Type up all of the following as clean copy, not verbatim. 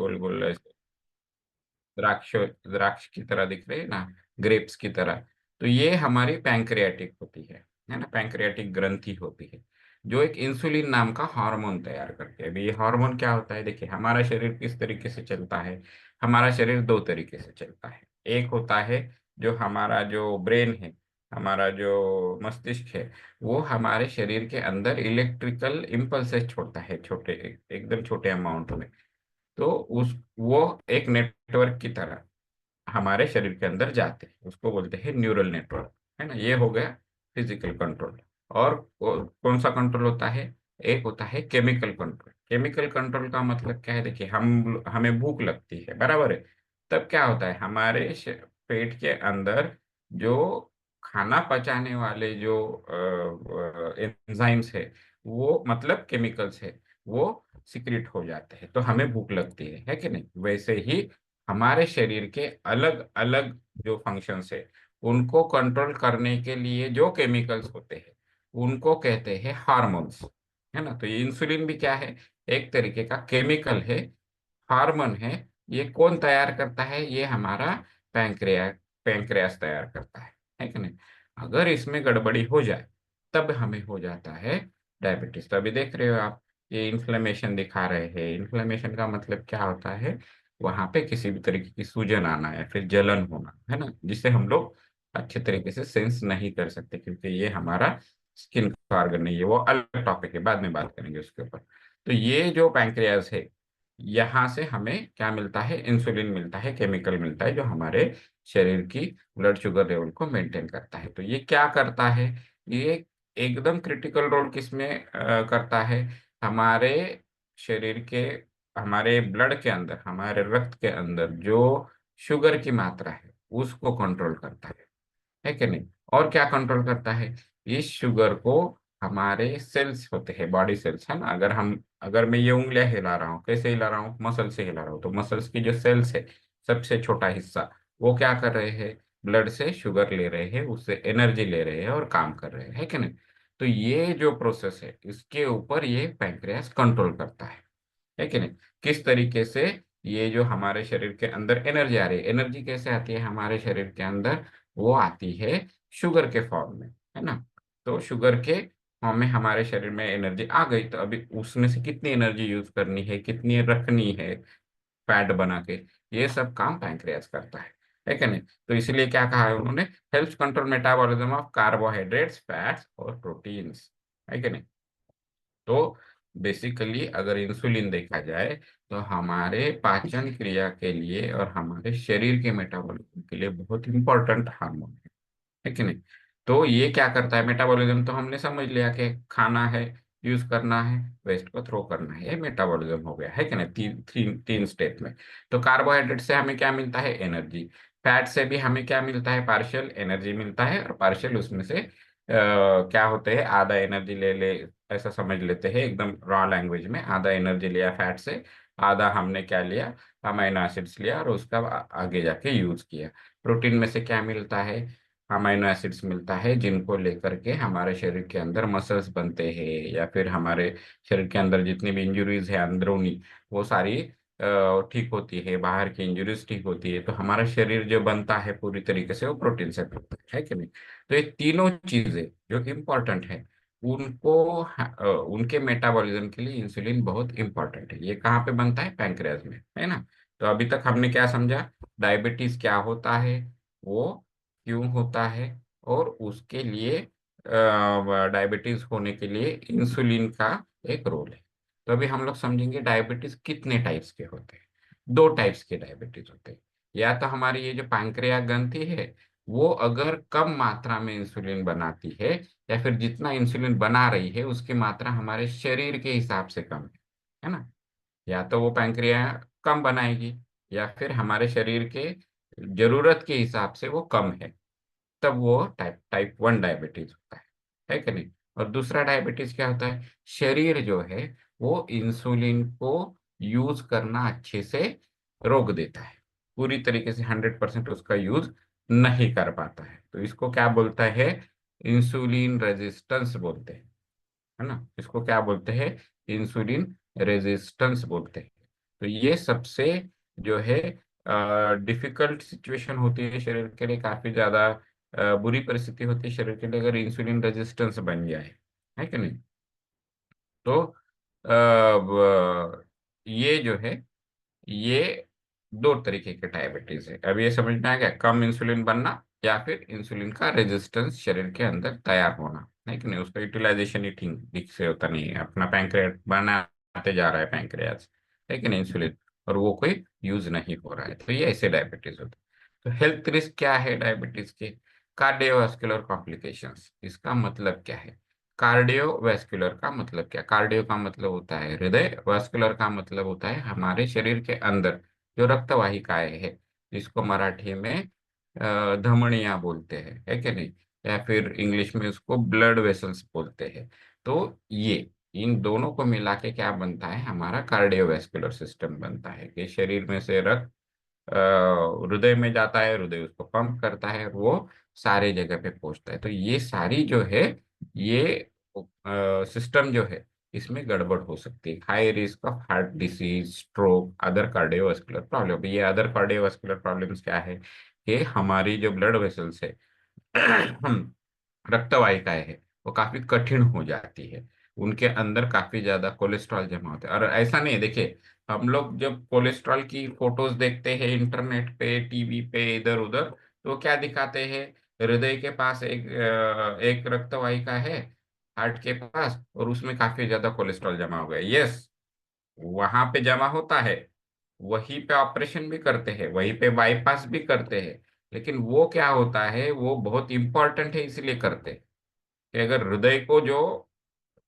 गोल गोल ऐसे द्राक्ष द्राक्ष की तरह दिख रही है ना, ग्रेप्स की तरह। तो ये हमारी पैंक्रियाटिक होती है ना, पैंक्रियाटिक ग्रंथि होती है, जो एक इंसुलिन नाम का हार्मोन तैयार करती है। अभी ये हार्मोन क्या होता है, देखिए हमारा शरीर किस तरीके से चलता है। हमारा शरीर दो तरीके से चलता है। एक होता है जो हमारा जो ब्रेन है, हमारा जो मस्तिष्क है, वो हमारे शरीर के अंदर इलेक्ट्रिकल इम्पल्सेस छोड़ता है, छोटे एकदम छोटे अमाउंट में। तो उस वो एक नेटवर्क की तरह हमारे शरीर के अंदर जाते हैं, उसको बोलते हैं न्यूरल नेटवर्क, है ना। ये हो गया फिजिकल कंट्रोल। और कौन सा कंट्रोल होता है, एक होता है केमिकल कंट्रोल। केमिकल कंट्रोल का मतलब क्या है, देखिए हम हमें भूख लगती है, बराबर है। तब क्या होता है, हमारे पेट के अंदर जो खाना पचाने वाले जो एंजाइम्स है, वो मतलब केमिकल्स है, वो सिक्रिट हो जाते हैं, तो हमें भूख लगती है कि नहीं। वैसे ही हमारे शरीर के अलग अलग जो फंक्शंस है, उनको कंट्रोल करने के लिए जो केमिकल्स होते हैं, उनको कहते हैं हार्मोन्स, है ना। तो ये इंसुलिन भी क्या है, एक तरीके का केमिकल है, हार्मोन है। ये कौन तैयार करता है, ये हमारा पैंक्रिया पैंक्रियास तैयार करता है कि नहीं। अगर इसमें गड़बड़ी हो जाए, तब हमें हो जाता है डायबिटीज। तो अभी देख रहे हो आप, ये इन्फ्लेमेशन दिखा रहे हैं। इन्फ्लेमेशन का मतलब क्या होता है, वहां पे किसी भी तरीके की सूजन आना या फिर जलन होना, है ना, जिसे हम लोग अच्छे तरीके से सेंस नहीं कर सकते, क्योंकि ये हमारा स्किन का ऑर्गन नहीं है। वो अलग टॉपिक है, बाद में बात करेंगे उसके ऊपर। तो ये जो पैंक्रियाज है, यहाँ से हमें क्या मिलता है, इंसुलिन मिलता है, केमिकल मिलता है, जो हमारे शरीर की ब्लड शुगर लेवल को मेंटेन करता है। तो ये क्या करता है, ये एकदम क्रिटिकल रोल किसमें करता है, हमारे शरीर के, हमारे ब्लड के अंदर, हमारे रक्त के अंदर जो शुगर की मात्रा है, उसको कंट्रोल करता है कि नहीं। और क्या कंट्रोल करता है, इस शुगर को हमारे सेल्स होते हैं, बॉडी सेल्स, है ना। अगर मैं ये उंगलियां हिला रहा हूँ, कैसे हिला रहा हूँ, मसल से हिला रहा हूँ, तो मसल्स की जो सेल्स है, सबसे छोटा हिस्सा, वो क्या कर रहे हैं, ब्लड से शुगर ले रहे हैं, उससे एनर्जी ले रहे हैं और काम कर रहे हैं, है कि नहीं। तो ये जो प्रोसेस है, इसके ऊपर ये पैंक्रियास कंट्रोल करता है कि नहीं। किस तरीके से ये जो हमारे शरीर के अंदर एनर्जी आ रही है, एनर्जी कैसे आती है हमारे शरीर के अंदर, वो आती है शुगर के फॉर्म में, है ना। तो शुगर के फॉर्म में हमारे शरीर में एनर्जी आ गई, तो अभी उसमें से कितनी एनर्जी यूज करनी है, कितनी रखनी है फैट बना के, ये सब काम पैंक्रियास करता है कि नहीं। तो इसलिए क्या कहा है उन्होंने, helps control metabolism of carbohydrates, fats और प्रोटीन्स, है कि नहीं। तो बेसिकली अगर इंसुलिन देखा जाए, तो हमारे पाचन क्रिया के लिए और हमारे शरीर के मेटाबॉलिज्म के लिए बहुत इंपॉर्टेंट हार्मोन है कि नहीं। तो ये क्या करता है, मेटाबॉलिज्म तो हमने समझ लिया कि खाना है, यूज करना है, वेस्ट को थ्रो करना है, ये मेटाबॉलिज्म हो गया, है कि नहीं, तीन स्टेप में। तो कार्बोहाइड्रेट से हमें क्या मिलता है, एनर्जी। फैट से भी हमें क्या मिलता है, पार्शियल एनर्जी मिलता है, और पार्शियल उसमें से क्या होते हैं, आधा एनर्जी ले ले, ऐसा समझ लेते हैं एकदम रॉ लैंग्वेज में, आधा एनर्जी लिया फैट से, आधा हमने क्या लिया, अमीनो एसिड्स लिया, और उसका आगे जाके यूज किया। प्रोटीन में से क्या मिलता है, अमीनो एसिड्स मिलता है, जिनको लेकर के हमारे शरीर के अंदर मसल्स बनते हैं, या फिर हमारे शरीर के अंदर जितनी भी इंजुरीज है अंदरूनी, वो सारी ठीक होती है, बाहर की इंजुरीज ठीक होती है। तो हमारा शरीर जो बनता है पूरी तरीके से, वो प्रोटीन से बनता है कि नहीं। तो ये तीनों चीजें जो इम्पोर्टेंट है, उनको उनके मेटाबॉलिज्म के लिए इंसुलिन बहुत इंपॉर्टेंट है। ये कहाँ पे बनता है, पैंक्रियाज में, है ना। तो अभी तक हमने क्या समझा, डायबिटीज क्या होता है, वो क्यों होता है, और उसके लिए डायबिटीज होने के लिए इंसुलिन का एक रोल है। तो अभी हम लोग समझेंगे डायबिटीज कितने टाइप्स के होते हैं। दो टाइप्स के डायबिटीज होते हैं। या तो हमारी ये जो पैंक्रियास ग्रंथि है, वो अगर कम मात्रा में इंसुलिन बनाती है, या फिर जितना इंसुलिन बना रही है उसकी मात्रा हमारे शरीर के हिसाब से कम है ना, या तो वो पैंक्रियास कम बनाएगी, या फिर हमारे शरीर के जरूरत के हिसाब से वो कम है, तब वो टाइप 1 डायबिटीज होता है कि नहीं। और दूसरा डायबिटीज क्या होता है, शरीर जो है वो इंसुलिन को यूज करना अच्छे से रोक देता है, पूरी तरीके से 100% उसका यूज नहीं कर पाता है, तो इसको क्या बोलता है, इंसुलिन रेजिस्टेंस बोलते हैं, है ना। इसको क्या बोलते हैं, इंसुलिन रेजिस्टेंस बोलते हैं। तो ये सबसे जो है डिफिकल्ट सिचुएशन होती है शरीर के लिए, काफी ज्यादा बुरी परिस्थिति होती है शरीर के लिए अगर इंसुलिन रेजिस्टेंस बन जाए, है कि नहीं। तो ये जो है, ये दो तरीके के डायबिटीज है। अब ये समझ में आ गया, कम इंसुलिन बनना या फिर इंसुलिन का रेजिस्टेंस शरीर के अंदर तैयार होना, है कि नहीं। उसका यूटिलाइजेशन ही ठीक ठीक से होता नहीं है, अपना पैंक्रियास बनाते जा रहा है पैंक्रियास, है कि नहीं, इंसुलिन, और वो कोई यूज नहीं हो रहा है, तो ये ऐसे डायबिटीज होते हैं। तो हेल्थ रिस्क क्या है डायबिटीज के? कार्डियोवास्कुलर कॉम्प्लिकेशंस, इसका मतलब क्या है? कार्डियोवास्कुलर का मतलब क्या? कार्डियो का मतलब होता है हृदय, वास्कुलर का मतलब होता है हमारे शरीर के अंदर जो रक्त वाहिकाएं है, जिसको मराठी में धमनियां बोलते हैं, है कि नहीं, या फिर इंग्लिश में उसको ब्लड वेसल्स बोलते हैं। तो ये इन दोनों को मिला के क्या बनता है, हमारा कार्डियोवास्कुलर सिस्टम बनता है, कि शरीर में से रक्त हृदय में जाता है, हृदय उसको पंप करता है और वो सारे जगह पे पहुंचता है। तो ये सारी जो है, ये सिस्टम जो है, इसमें गड़बड़ हो सकती है। High risk of heart disease, stroke, other cardiovascular problem. ये अदर कार्डियोवास्कुलर प्रॉब्लम्स क्या है, कि हमारी जो ब्लड वेसल्स है रक्त वाहिकाएं है, वो काफी कठिन हो जाती है, उनके अंदर काफी ज्यादा कोलेस्ट्रॉल जमा होता है। और ऐसा नहीं है, देखिए, हम लोग जब कोलेस्ट्रॉल की फोटोज देखते हैं इंटरनेट पे, टीवी पे, इधर उधर, तो क्या दिखाते हैं, हृदय के पास एक रक्त वाहिका है, हार्ट के पास, और उसमें काफी ज्यादा कोलेस्ट्रॉल जमा हो गया। यस, वहां पे जमा होता है, वहीं पे ऑपरेशन भी करते हैं, वहीं पे बाईपास भी करते हैं, लेकिन वो क्या होता है, वो बहुत इंपॉर्टेंट है इसलिए करते हैं कि अगर हृदय को जो,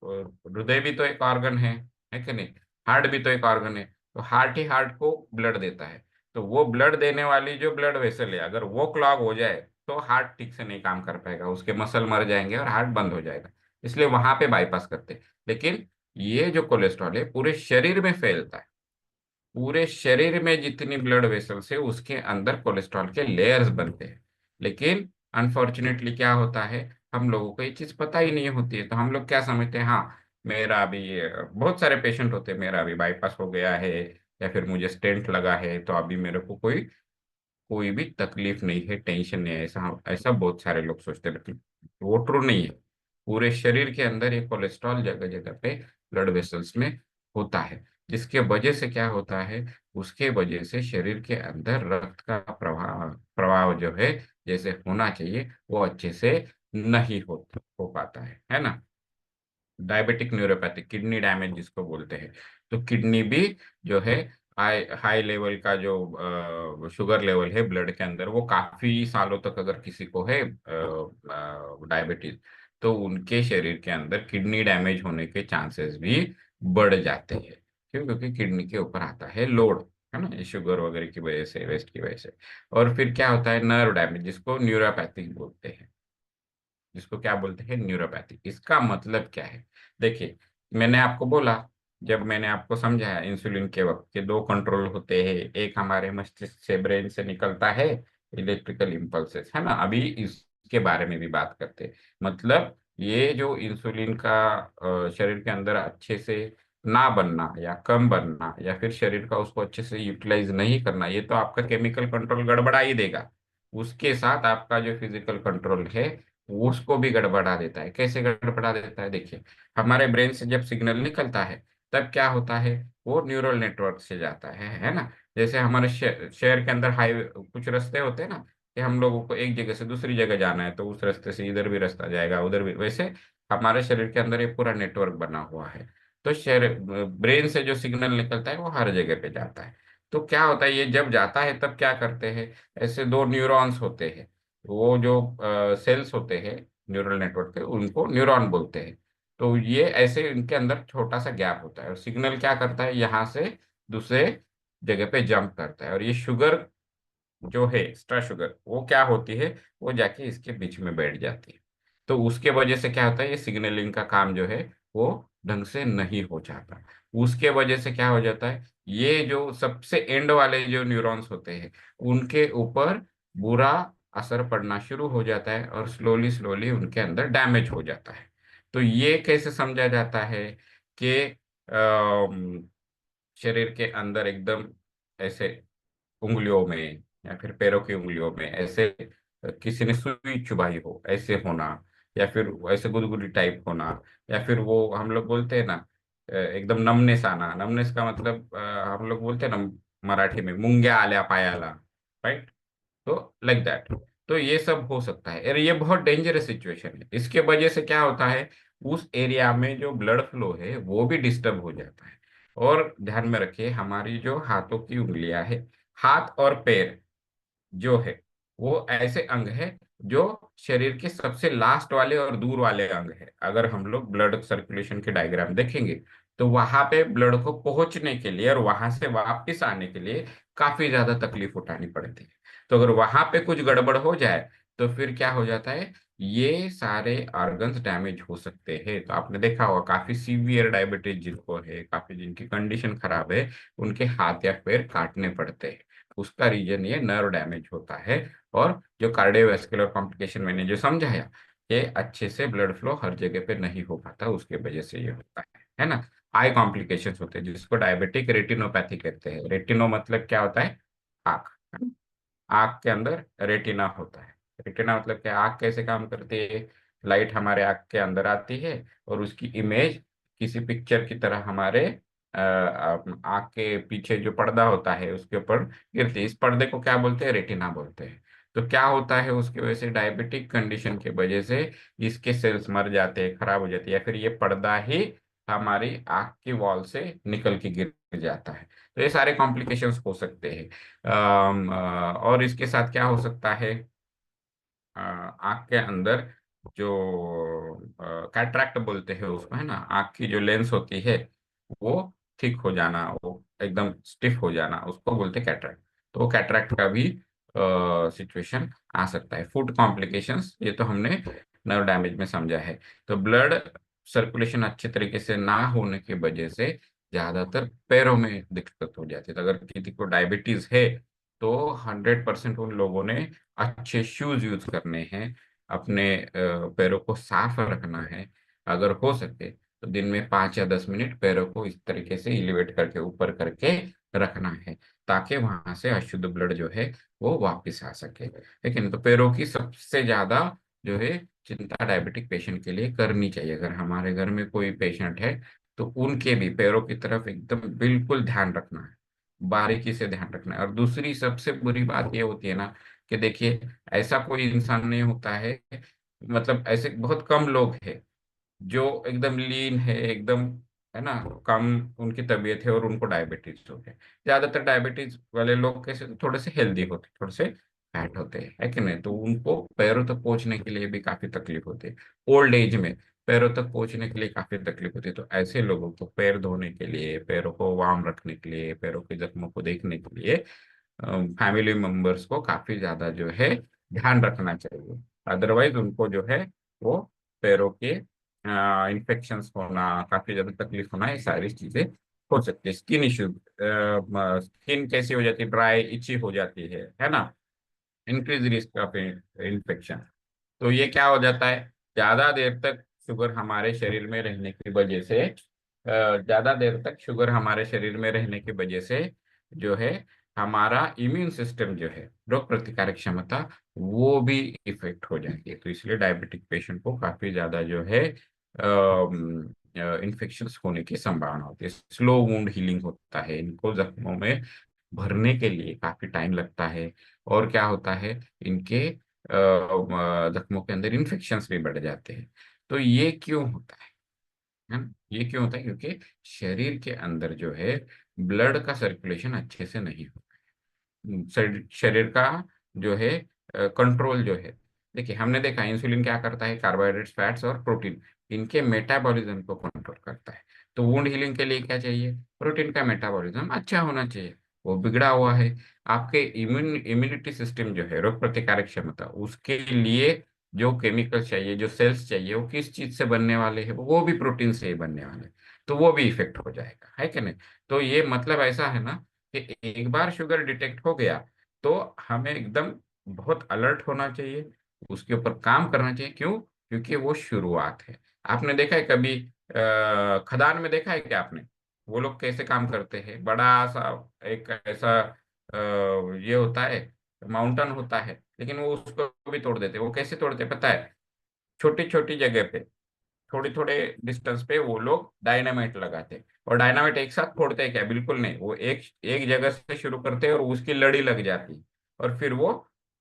हृदय भी तो एक ऑर्गन है कि नहीं, हार्ट भी तो एक ऑर्गन है, तो हार्ट ही हार्ट को ब्लड देता है। तो वो ब्लड देने वाली जो ब्लड वेसल है, अगर वो क्लॉग हो जाए, तो हार्ट ठीक से नहीं काम कर पाएगा, उसके मसल मर जाएंगे और हार्ट बंद हो जाएगा। इसलिए वहां पे बाईपास करते हैं। लेकिन ये जो कोलेस्ट्रॉल है पूरे शरीर में फैलता है, पूरे शरीर में जितनी ब्लड वेसल्स है उसके अंदर कोलेस्ट्रॉल के लेयर्स बनते हैं। लेकिन अनफॉर्चुनेटली क्या होता है, हम लोगों को ये चीज पता ही नहीं होती है। तो हम लोग क्या समझते हैं, हाँ मेरा अभी बहुत सारे पेशेंट होते हैं, मेरा अभी बाईपास हो गया है, या फिर मुझे स्टेंट लगा है, तो अभी मेरे को कोई कोई भी तकलीफ नहीं है, टेंशन नहीं है, ऐसा ऐसा बहुत सारे लोग सोचते हैं, लेकिन वो ट्रू नहीं है। पूरे शरीर के अंदर ये कोलेस्ट्रॉल जगह जगह पे ब्लड वेसल्स में होता है, जिसके वजह से क्या होता है, उसके वजह से शरीर के अंदर रक्त का प्रवाह प्रवाह जो है, जैसे होना चाहिए, वो अच्छे से नहीं हो पाता है ना। डायबिटिक न्यूरोपैथी, किडनी डैमेज जिसको बोलते हैं, तो किडनी भी जो है, हाई हाई लेवल का जो शुगर लेवल है ब्लड के अंदर, वो काफी सालों तक अगर किसी को है डायबिटीज, तो उनके शरीर के अंदर किडनी डैमेज होने के चांसेस भी बढ़ जाते हैं। क्यों? क्योंकि किडनी के ऊपर आता है लोड, है ना, ये शुगर वगैरह की वजह से, वेस्ट की वजह से। और फिर क्या होता है, नर्व डैमेज, जिसको न्यूरोपैथिक बोलते हैं, जिसको क्या बोलते हैं, न्यूरोपैथी। इसका मतलब क्या है, देखिए, मैंने आपको बोला, जब मैंने आपको समझाया इंसुलिन के वक्त के दो कंट्रोल होते हैं, एक हमारे मस्तिष्क से, ब्रेन से निकलता है इलेक्ट्रिकल इम्पल्सेस, है ना, अभी इसके बारे में भी बात करते हैं। मतलब ये जो इंसुलिन का शरीर के अंदर अच्छे से ना बनना या कम बनना, या फिर शरीर का उसको अच्छे से यूटिलाइज नहीं करना, ये तो आपका केमिकल कंट्रोल गड़बड़ा ही देगा। उसके साथ आपका जो फिजिकल कंट्रोल है, वो उसको भी गड़बड़ा देता है। कैसे गड़बड़ा देता है, देखिए, हमारे ब्रेन से जब सिग्नल निकलता है, तब क्या होता है, वो न्यूरल नेटवर्क से जाता है ना। जैसे हमारे शहर के अंदर हाईवे कुछ रास्ते होते हैं ना, कि हम लोगों को एक जगह से दूसरी जगह जाना है, तो उस रास्ते से इधर भी रास्ता जाएगा, उधर भी, वैसे हमारे शरीर के अंदर ये पूरा नेटवर्क बना हुआ है। तो शरीर, ब्रेन से जो सिग्नल निकलता है वो हर जगह पे जाता है। तो क्या होता है, ये जब जाता है तब क्या करते हैं, ऐसे दो न्यूरॉन्स होते हैं, वो जो सेल्स होते हैं न्यूरल नेटवर्क के, उनको न्यूरॉन बोलते हैं। तो ये ऐसे इनके अंदर छोटा सा गैप होता है, और सिग्नल क्या करता है, यहाँ से दूसरे जगह पे जंप करता है, और ये शुगर जो है, एक्स्ट्रा शुगर, वो क्या होती है, वो जाके इसके बीच में बैठ जाती है। तो उसके वजह से क्या होता है, ये सिग्नलिंग का काम जो है, वो ढंग से नहीं हो जाता। उसके वजह से क्या हो जाता है, ये जो सबसे एंड वाले जो न्यूरॉन्स होते हैं, उनके ऊपर बुरा असर पड़ना शुरू हो जाता है, और स्लोली स्लोली उनके अंदर डैमेज हो जाता है। तो ये कैसे समझा जाता है कि शरीर के अंदर एकदम ऐसे उंगलियों में या फिर पैरों की उंगलियों में ऐसे किसी ने सुई चुभाई हो ऐसे होना, या फिर ऐसे गुदगुदी टाइप होना, या फिर वो हम लोग बोलते हैं ना एकदम नमनेस आना। नमनेस का मतलब हम लोग बोलते हैं ना मराठी में मुंग्या आल्या पायाला, राइट? तो लाइक दैट। तो ये सब हो सकता है और ये बहुत डेंजरस सिचुएशन है। इसके वजह से क्या होता है, उस एरिया में जो ब्लड फ्लो है वो भी डिस्टर्ब हो जाता है। और ध्यान में रखिए, हमारी जो हाथों की उंगलियां है, हाथ और पैर जो है, वो ऐसे अंग है जो शरीर के सबसे लास्ट वाले और दूर वाले अंग है। अगर हम लोग ब्लड सर्कुलेशन के डायग्राम देखेंगे तो वहां पे ब्लड को पहुंचने के लिए और वहां से वापस आने के लिए काफी ज्यादा तकलीफ उठानी पड़ती है। तो अगर वहां पे कुछ गड़बड़ हो जाए तो फिर क्या हो जाता है, ये सारे ऑर्गन्स डैमेज हो सकते हैं। तो आपने देखा होगा काफी सीवियर डायबिटीज जिनको है, काफी जिनकी कंडीशन खराब है, उनके हाथ या पैर काटने पड़ते हैं। उसका रीजन ये नर्व डैमेज होता है। और जो कार्डियोवैस्कुलर कॉम्प्लिकेशन मैंने जो समझाया, ये अच्छे से ब्लड फ्लो हर जगह पे नहीं हो पाता, उसके वजह से ये होता है ना। आई कॉम्प्लिकेशंस होते हैं जिसको डायबिटिक रेटिनोपैथी कहते हैं। रेटिनो मतलब क्या होता है, आँख। आँख के अंदर रेटिना होता है। रेटिना मतलब क्या, आँख कैसे काम करती है, लाइट हमारे आँख के अंदर आती है और उसकी इमेज किसी पिक्चर की तरह हमारे आँख के पीछे जो पर्दा होता है उसके ऊपर गिरती है। इस पर्दे को क्या बोलते हैं, रेटिना बोलते हैं। तो क्या होता है, उसकी वजह से डायबिटिक कंडीशन की वजह से इसके सेल्स मर जाते हैं, खराब हो जाती है, या फिर ये पर्दा ही हमारी आँख की वॉल से निकल के गिर जाता है। तो ये सारे कॉम्प्लिकेशंस हो सकते हैं। और इसके साथ क्या हो सकता है, आंख के अंदर जो कैटरैक्ट बोलते हैं उसको, है ना, आंख की जो लेंस होती है वो ठीक हो जाना, वो एकदम स्टिफ हो जाना, उसको बोलते हैं कैटरैक्ट। तो वो कैटरैक्ट का भी सिचुएशन आ सकता है। फूड कॉम्प्लिकेशंस ये तो हमने नर्व डैमेज में समझा है। तो ब्लड सर्कुलेशन अच्छे तरीके से ना होने की वजह से ज्यादातर पैरों में दिक्कत हो जाती है। तो अगर किसी को डायबिटीज है तो 100% उन लोगों ने अच्छे शूज यूज करने हैं, अपने पैरों को साफ रखना है। अगर हो सके तो दिन में 5 या 10 मिनट पैरों को इस तरीके से एलिवेट करके ऊपर करके रखना है, ताकि वहां से अशुद्ध ब्लड जो है वो वापस आ सके। लेकिन तो पैरों की सबसे ज्यादा जो है चिंता डायबिटिक पेशेंट के लिए करनी चाहिए। अगर हमारे घर में कोई पेशेंट है तो उनके भी पैरों की तरफ एकदम बिल्कुल ध्यान रखना है, बारीकी से ध्यान रखना है। और दूसरी सबसे बुरी बात ये होती है ना कि देखिए, ऐसा कोई इंसान नहीं होता है, मतलब ऐसे बहुत कम लोग हैं जो एकदम लीन है एकदम, है ना, कम उनकी तबीयत है और उनको डायबिटीज हो गया। ज्यादातर डायबिटीज वाले लोग कैसे, थोड़े से हेल्दी होते, थोड़े से फैट होते हैं, है कि नहीं? तो उनको पैरों तक पहुंचने के लिए भी काफी तकलीफ होती है। ओल्ड एज में पैरों तक पहुंचने के लिए काफी तकलीफ होती है। तो ऐसे लोगों को पैर धोने के लिए, पैरों को वार्म रखने के लिए, पैरों के जख्मों को देखने के लिए फैमिली मेंबर्स को काफी ज्यादा जो है ध्यान रखना चाहिए। अदरवाइज उनको जो है वो पैरों के इन्फेक्शंस होना, काफी ज्यादा तकलीफ होना, ये सारी चीजें हो सकती है। स्किन इश्यू, स्किन कैसी हो जाती है, ड्राई इची हो जाती है ना, इंक्रीज रिस्क ऑफ इन्फेक्शन। तो ये क्या हो जाता है, ज्यादा देर तक शुगर हमारे शरीर में रहने की वजह से, ज्यादा देर तक शुगर हमारे शरीर में रहने की वजह से जो है हमारा इम्यून सिस्टम जो है, रोग प्रतिकारक क्षमता, वो भी इफेक्ट हो जाती है। तो इसलिए डायबिटिक पेशेंट को काफी ज्यादा जो है इन्फेक्शंस होने की संभावना होती है। स्लो वुंड हीलिंग होता है, इनको जख्मों में भरने के लिए काफी टाइम लगता है। और क्या होता है, इनके जख्मों के अंदर इन्फेक्शंस भी बढ़ जाते हैं। तो ये क्यों होता है ना? ये क्यों होता है, क्योंकि शरीर के अंदर जो है ब्लड का सर्कुलेशन अच्छे से नहीं होता। शरीर का जो है कंट्रोल जो है, देखिए हमने देखा इंसुलिन क्या करता है, कार्बोहाइड्रेट्स, फैट्स और प्रोटीन, इनके मेटाबॉलिज्म को कंट्रोल करता है। तो वुंड हीलिंग के लिए क्या चाहिए, प्रोटीन का मेटाबॉलिज्म अच्छा होना चाहिए, वो बिगड़ा हुआ है। आपके इम्यूनिटी सिस्टम जो है, रोग प्रतिकारक क्षमता, उसके लिए जो केमिकल चाहिए, जो सेल्स चाहिए, वो किस चीज से बनने वाले हैं, वो भी प्रोटीन से ही बनने वाले हैं। तो वो भी इफेक्ट हो जाएगा, है कि नहीं? तो ये मतलब ऐसा है ना कि एक बार शुगर डिटेक्ट हो गया तो हमें एकदम बहुत अलर्ट होना चाहिए, उसके ऊपर काम करना चाहिए। क्यों? क्योंकि वो शुरुआत है। आपने देखा है कभी खदान में देखा है क्या आपने, वो लोग कैसे काम करते हैं, बड़ा सा एक ऐसा ये होता है, माउंटेन होता है, लेकिन वो उसको भी तोड़ देते हैं। वो कैसे तोड़ते हैं पता है? छोटी छोटी जगह पे, थोड़े थोड़े डिस्टेंस पे वो लोग डायनामाइट लगाते हैं। और डायनामाइट एक साथ फोड़ते हैं क्या? बिल्कुल नहीं, वो एक एक जगह से शुरू करते हैं और उसकी लड़ी लग जाती है, और फिर वो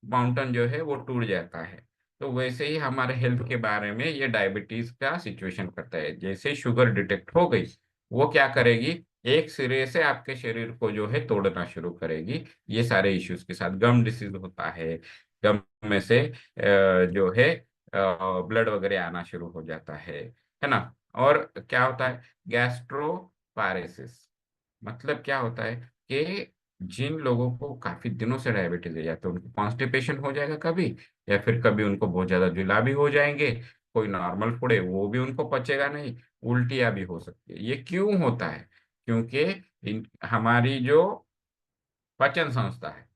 माउंटेन जो है वो टूट जाता है। तो वैसे ही हमारे हेल्थ के बारे में ये डायबिटीज का सिचुएशन करता है। जैसे शुगर डिटेक्ट हो गई, वो क्या करेगी, एक सिरे से आपके शरीर को जो है तोड़ना शुरू करेगी। ये सारे इश्यूज के साथ गम डिसीज होता है, गम में से जो है ब्लड वगैरह आना शुरू हो जाता है ना। और क्या होता है, गैस्ट्रोपारेसिस, मतलब क्या होता है कि जिन लोगों को काफी दिनों से डायबिटीज है, या तो उनको कॉन्स्टिपेशन हो जाएगा कभी, या फिर कभी उनको बहुत ज्यादा जुलाबी हो जाएंगे, कोई नॉर्मल फूड है वो भी उनको पचेगा नहीं, उल्टियां भी हो सकती है। ये क्यों होता है? क्योंकि हमारी जो पाचन संस्था है,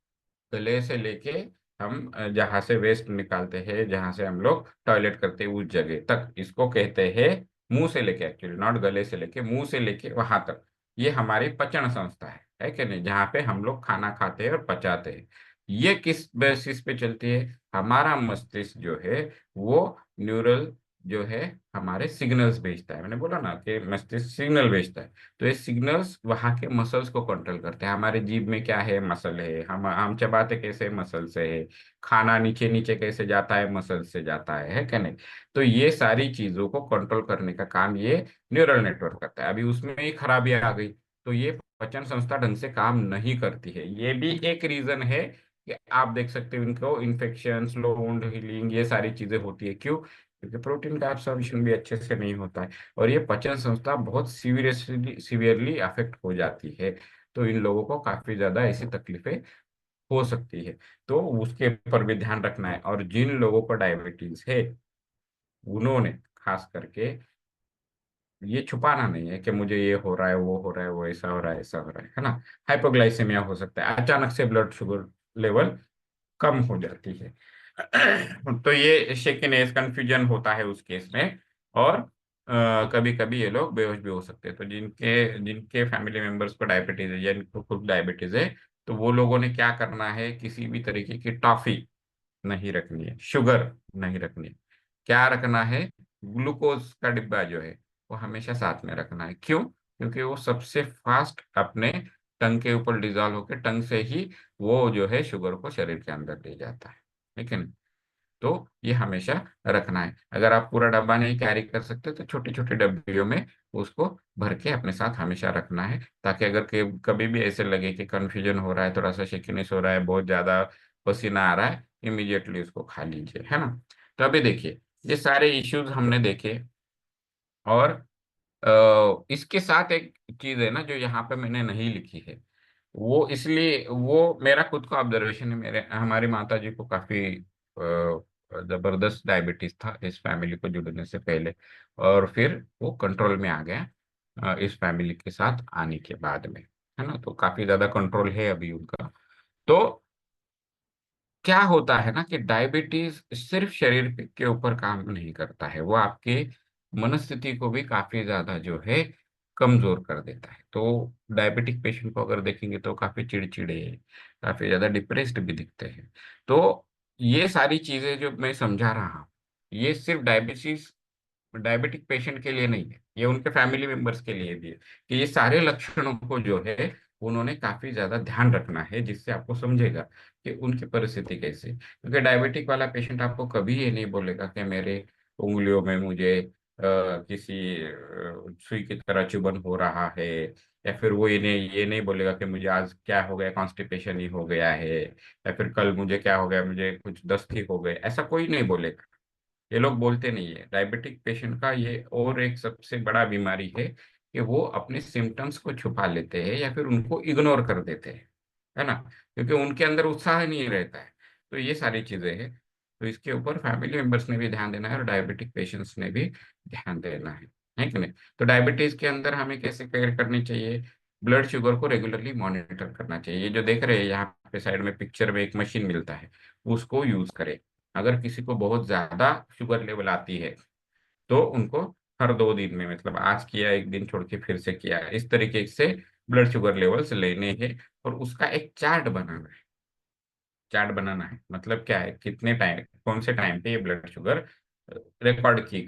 गले से लेके हम जहाँ से वेस्ट निकालते हैं, जहाँ से हम लोग टॉयलेट करते हैं उस जगह तक, इसको कहते हैं मुंह से लेके, एक्चुअली नॉट गले से लेके, मुंह से लेके वहां तक, ये हमारी पचन संस्था है कि नहीं, जहाँ पे हम लोग खाना खाते हैं और पचाते हैं। ये किस बेसिस पे चलती है? हमारा मस्तिष्क जो है वो न्यूरल जो है हमारे सिग्नल्स भेजता है। मैंने बोला ना कि मस्तिष्क सिग्नल भेजता है। तो ये सिग्नल्स वहाँ के मसल्स को कंट्रोल करते हैं। हमारे जीभ में क्या है, मसल है, हम चबाते कैसे, मसल से है, खाना नीचे नीचे कैसे जाता है, मसल से जाता है क्या नहीं? तो ये सारी चीजों को कंट्रोल करने का काम ये न्यूरल नेटवर्क करता है। अभी उसमें ही खराबी आ गई, तो ये पाचन संस्था ढंग से काम नहीं करती है। ये भी एक रीजन है कि आप देख सकते हो इनको इन्फेक्शन, स्लो वुंड हीलिंग, ये सारी चीजें होती है। क्यों? क्योंकि प्रोटीन का एब्सॉर्प्शन भी अच्छे से नहीं होता है, और ये पाचन संस्था बहुत सीवियरली अफेक्ट हो जाती है। तो इन लोगों को काफी ज्यादा ऐसी तकलीफें हो सकती है। तो उसके ऊपर भी ध्यान रखना है। और जिन लोगों को डायबिटीज है, उन्होंने खास करके ये छुपाना नहीं है कि मुझे ये हो रहा है, वो हो रहा है, वो ऐसा हो रहा है, ऐसा हो रहा है ना। हाइपोग्लाइसेमिया हो सकता है, अचानक से ब्लड शुगर लेवल कम हो जाती है। तो ये शेकिनेस, कंफ्यूजन होता है उस केस में। और कभी कभी ये लोग बेहोश भी हो सकते हैं। तो जिनके जिनके फैमिली मेंबर्स को डायबिटीज है या इनको खुद डायबिटीज है, तो वो लोगों ने क्या करना है, किसी भी तरीके की टॉफी नहीं रखनी है, शुगर नहीं रखनी है। क्या रखना है, ग्लूकोज का डिब्बा जो है वो हमेशा साथ में रखना है। क्यों? क्योंकि वो सबसे फास्ट अपने टंग के ऊपर डिजॉल्व होकर टंग से ही वो जो है शुगर को शरीर के अंदर ले जाता है। ठीक है ना? तो ये हमेशा रखना है। अगर आप पूरा डब्बा नहीं कैरी कर सकते तो छोटी छोटी डब्बियों में उसको भर के अपने साथ हमेशा रखना है, ताकि अगर कभी भी ऐसे लगे कि कंफ्यूजन हो रहा है, थोड़ा सा शेकिनेस हो रहा है, बहुत ज्यादा पसीना आ रहा है, इमीडिएटली उसको खा लीजिए, है ना। तो अभी देखिए, ये सारे इश्यूज हमने देखे। और इसके साथ एक चीज है ना जो यहाँ पे मैंने नहीं लिखी है, वो इसलिए, वो मेरा खुद का ऑब्जर्वेशन है। मेरे हमारी माता जी को काफी जबरदस्त डायबिटीज था इस फैमिली को जुड़ने से पहले, और फिर वो कंट्रोल में आ गया इस फैमिली के साथ आने के बाद में, है ना। तो काफी ज्यादा कंट्रोल है अभी उनका। तो क्या होता है ना कि डायबिटीज सिर्फ शरीर के ऊपर काम नहीं करता है, वो आपके मनस्थिति को भी काफी ज्यादा जो है कमजोर कर देता है। तो डायबिटिक पेशेंट को अगर देखेंगे तो काफी चिड़चिड़े, काफी ज्यादा डिप्रेस्ड भी दिखते हैं। तो ये सारी चीजें जो मैं समझा रहा हूँ, ये सिर्फ डायबिटिक पेशेंट के लिए नहीं है, ये उनके फैमिली मेंबर्स के लिए भी है, कि ये सारे लक्षणों को जो है उन्होंने काफी ज्यादा ध्यान रखना है, जिससे आपको समझेगा कि उनकी परिस्थिति कैसे है। क्योंकि डायबिटिक वाला पेशेंट आपको कभी ये नहीं बोलेगा कि मेरे उंगलियों में मुझे किसी सुई की तरह चुभन हो रहा है, या फिर वो ये नहीं बोलेगा कि मुझे आज क्या हो गया, कॉन्स्टिपेशन ही हो गया है, या फिर कल मुझे क्या हो गया, मुझे कुछ दस्त ही हो गए, ऐसा कोई नहीं बोलेगा। ये लोग बोलते नहीं है। डायबिटिक पेशेंट का ये और एक सबसे बड़ा बीमारी है कि वो अपने सिम्टम्स को छुपा लेते हैं या फिर उनको इग्नोर कर देते हैं, है ना। क्योंकि उनके अंदर उत्साह नहीं रहता है। तो ये सारी चीजें हैं। तो इसके ऊपर फैमिली मेंबर्स ने भी ध्यान देना है और डायबिटिक पेशेंट्स ने भी ध्यान देना है कि नहीं। तो डायबिटीज के अंदर हमें कैसे केयर करनी चाहिए, ब्लड शुगर को रेगुलरली मॉनिटर करना चाहिए। ये जो देख रहे हैं यहाँ पे साइड में पिक्चर में एक मशीन मिलता है, उसको यूज करें। अगर किसी को बहुत ज्यादा शुगर लेवल आती है तो उनको हर 2 दिन में, मतलब आज किया एक दिन छोड़ के फिर से किया, इस तरीके से ब्लड शुगर लेवल्स लेने हैं। और उसका एक चार्ट बनाना है। चार्ट बनाना है मतलब क्या है, कितने टाइम, कौन से टाइम पे ये ब्लड शुगर रिकॉर्ड की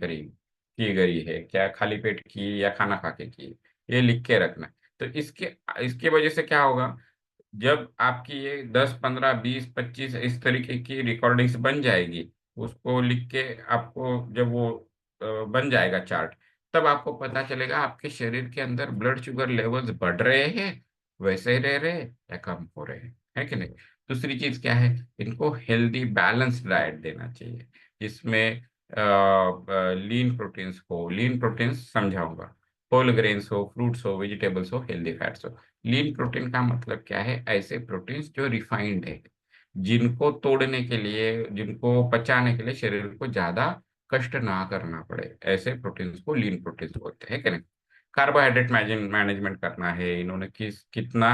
गई है, क्या खाली पेट की या खाना खा के की, ये लिख के रखना है। तो इसके इसके वजह से क्या होगा, जब आपकी ये 10, 15, 20, 25 इस तरीके की रिकॉर्डिंग्स बन जाएगी, उसको लिख के आपको जब वो बन जाएगा चार्ट, तब आपको पता चलेगा आपके शरीर के अंदर ब्लड शुगर लेवल्स बढ़ रहे हैं, वैसे ही रह रहे हैं, या कम हो रहे हैं, है कि नहीं। दूसरी चीज क्या है, इनको हेल्दी बैलेंस्ड डाइट देना चाहिए, जिसमें लीन प्रोटीन्स हो, लीन प्रोटीन्स समझाऊंगा, होल ग्रेन्स हो, फ्रूट्स हो, वेजिटेबल्स हो, हेल्दी फैट्स हो। लीन प्रोटीन का मतलब क्या है, ऐसे प्रोटीन्स जो रिफाइंड है, जिनको तोड़ने के लिए, जिनको पचाने के लिए शरीर को ज्यादा कष्ट ना करना पड़े, ऐसे प्रोटीन्स को लीन प्रोटीन्स बोलते हैं कि नहीं। कार्बोहाइड्रेट मैनेजमेंट करना है इन्होंने, कितना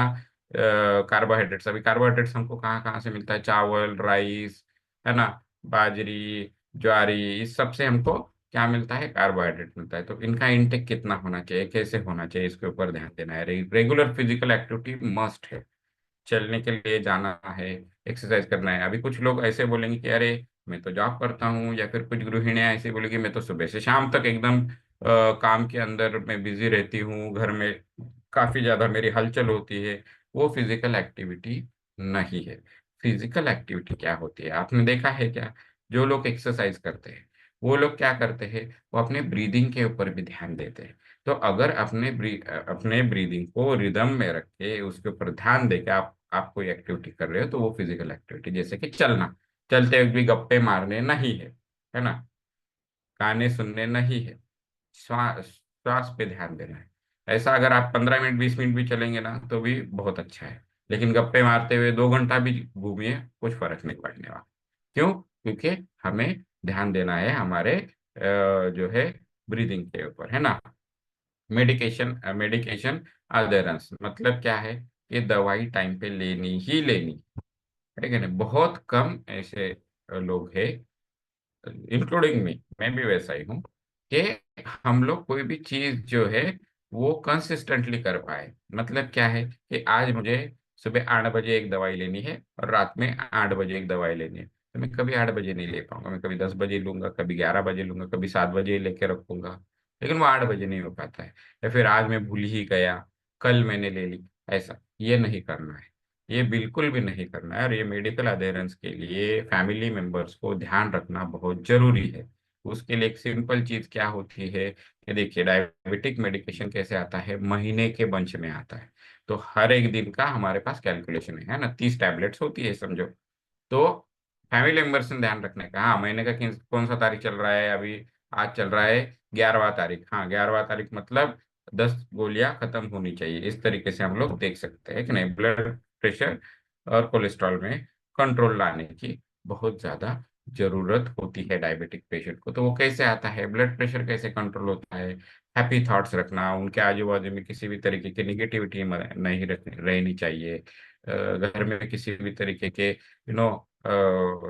कार्बोहाइड्रेट्स, अभी कार्बोहाइड्रेट्स हमको कहाँ कहाँ से मिलता है, चावल, राइस, है ना, बाजरी, ज्वारी, इस सब से हमको क्या मिलता है, कार्बोहाइड्रेट मिलता है। तो इनका इंटेक कितना होना चाहिए, कैसे होना चाहिए, इसके ऊपर ध्यान देना है। रेगुलर फिजिकल एक्टिविटी मस्ट है, चलने के लिए जाना है, एक्सरसाइज करना है। अभी कुछ लोग ऐसे बोलेंगे कि अरे मैं तो जॉब करता हूँ, या फिर कुछ गृहिणियां ऐसे बोलेगी मैं तो सुबह से शाम तक एकदम काम के अंदर मैं बिजी रहती हूँ, घर में काफी ज्यादा मेरी हलचल होती है। वो फिजिकल एक्टिविटी नहीं है। फिजिकल एक्टिविटी क्या होती है, आपने देखा है क्या, जो लोग एक्सरसाइज करते हैं वो लोग क्या करते हैं, वो अपने ब्रीदिंग के ऊपर भी ध्यान देते हैं। तो अगर अपने ब्रीदिंग को रिदम में रख के उसके ऊपर ध्यान दे के आप कोई एक्टिविटी कर रहे हो, तो वो फिजिकल एक्टिविटी, जैसे कि चलना, चलते हुए भी गप्पे मारने नहीं है ना, गाने सुनने नहीं है, श्वास श्वास पे ध्यान देना है। ऐसा अगर आप 15 मिनट 20 मिनट भी चलेंगे ना तो भी बहुत अच्छा है, लेकिन गप्पे मारते हुए 2 घंटा भी घूमिए, कुछ फर्क नहीं पड़ने वाला। क्यों? क्योंकि हमें ध्यान देना है हमारे जो है ब्रीदिंग के ऊपर, है ना। मेडिकेशन अदेरेंस मतलब क्या है, कि दवाई टाइम पे लेनी ही लेनी, है कि नहीं। बहुत कम ऐसे लोग हैं, इंक्लूडिंग मी, मैं भी वैसा ही हूँ, कि हम लोग कोई भी चीज जो है वो कंसिस्टेंटली कर पाए। मतलब क्या है कि आज मुझे सुबह 8 बजे एक दवाई लेनी है और रात में 8 बजे एक दवाई लेनी है, तो मैं कभी 8 बजे नहीं ले पाऊंगा, मैं कभी 10 बजे लूंगा, कभी 11 बजे लूंगा, कभी 7 बजे लेके रखूंगा, लेकिन वो 8 बजे नहीं हो पाता है। या फिर आज मैं भूल ही गया, कल मैंने ले ली, ऐसा ये नहीं करना है, ये बिल्कुल भी नहीं करना है। और ये मेडिकल अधेरेंस के लिए फैमिली मेंबर्स को ध्यान रखना बहुत जरूरी है। उसके लिए एक सिंपल चीज क्या होती है, कि देखिए डायबिटिक मेडिकेशन कैसे आता है, महीने के बंच में आता है। तो हर एक दिन का हमारे पास कैलकुलेशन है ना, 30 टैबलेट्स होती है समझो। तो फैमिली मेंबर्स ने ध्यान रखने का, हाँ महीने का कौन सा तारीख चल रहा है अभी, आज चल रहा है 11वां तारीख, हाँ 11वां तारीख मतलब 10 गोलियां खत्म होनी चाहिए, इस तरीके से हम लोग देख सकते हैं कि नहीं। ब्लड प्रेशर और कोलेस्ट्रॉल में कंट्रोल लाने की बहुत ज्यादा जरूरत होती है डायबिटिक पेशेंट को। तो वो कैसे आता है, ब्लड प्रेशर कैसे कंट्रोल होता है, हैप्पी थॉट्स रखना, उनके आजू बाजू में किसी भी तरीके की निगेटिविटी नहीं रहनी चाहिए, घर में किसी भी तरीके के नो